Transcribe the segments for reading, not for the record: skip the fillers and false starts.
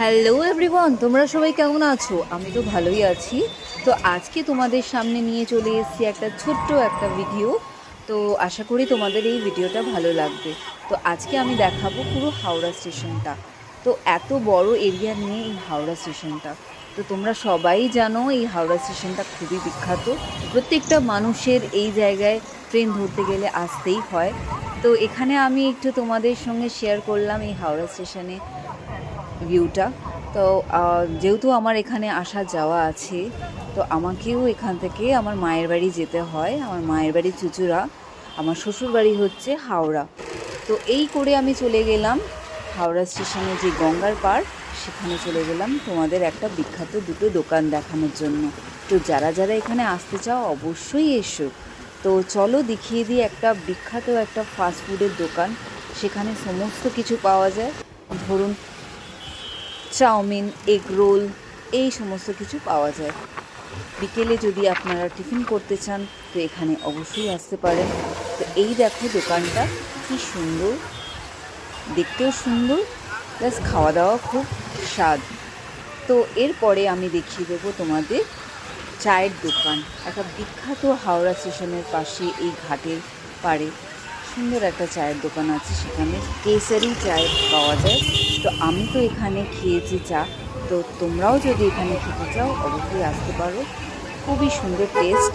Hello everyone, তোমরা সবাই কেমন আছো? আমি তো ভালোই আছি। তো আজকে তোমাদের সামনে নিয়ে চলে এসেছি একটা ছোট্ট একটা ভিডিও। তো আশা করি তোমাদের এই ভিডিওটা ভালো লাগবে। তো আজকে আমি দেখাবো পুরো হাওড়া স্টেশনটা। তো এত বড় এরিয়া নিয়ে এই হাওড়া স্টেশনটা, তো তোমরা সবাই জানো এই হাওড়া স্টেশনটা খুবই বিখ্যাত। প্রত্যেকটা মানুষের এই জায়গায় ট্রেন ধরতে গেলে আসতেই হয়। তো এখানে আমি একটু তোমাদের সঙ্গে শেয়ার করলাম এই হাওড়া স্টেশনে ভিউটা। তো যেহেতু আমার এখানে আসা যাওয়া আছে, তো আমাকেও এখান থেকে আমার মায়ের বাড়ি যেতে হয়। আমার মায়ের বাড়ি চুঁচুড়া, আমার শ্বশুর বাড়ি হচ্ছে হাওড়া। তো এই করে আমি চলে গেলাম হাওড়া স্টেশনে, যে গঙ্গার পাড়, সেখানে চলে গেলাম তোমাদের একটা বিখ্যাত দুটো দোকান দেখানোর জন্য। তো যারা যারা এখানে আসতে চাও অবশ্যই এসো। তো চলো দেখিয়ে দিই একটা বিখ্যাত একটা ফাস্টফুডের দোকান। সেখানে সমস্ত কিছু পাওয়া যায়, ধরুন চাউমিন, এগ রোল, এই সমস্ত কিছু পাওয়া যায়। বিকেলে যদি আপনারা টিফিন করতে চান তো এখানে অবশ্যই আসতে পারেন। তো এই দেখো দোকানটা কি সুন্দর, দেখতেও সুন্দর, প্লাস খাওয়া দাওয়া খুব স্বাদ। তো এরপরে আমি দেখিয়ে দেবো তোমাদের চায়ের দোকান। একটা বিখ্যাত হাওড়া স্টেশনের পাশে এই ঘাটের পাড়ে সুন্দর একটা চায়ের দোকান আছে, সেখানে কেসারি চায় পাওয়া যায়। তো আমি তো এখানে খেয়েছি চা। তো তোমরাও যদি এখানে খেতে চাও অবশ্যই আসতে পারো। খুবই সুন্দর টেস্ট,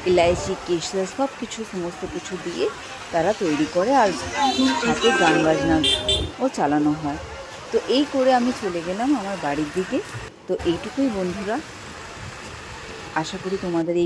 ইলাইচি, কেশর সব কিছু সমস্ত কিছু দিয়ে তারা তৈরি করে, আর সাথে গান বাজনাও চালানো হয়। তো এই করে আমি চলে গেলাম আমার বাড়ির দিকে। তো এইটুকুই বন্ধুরা, আশা করি তোমাদের এই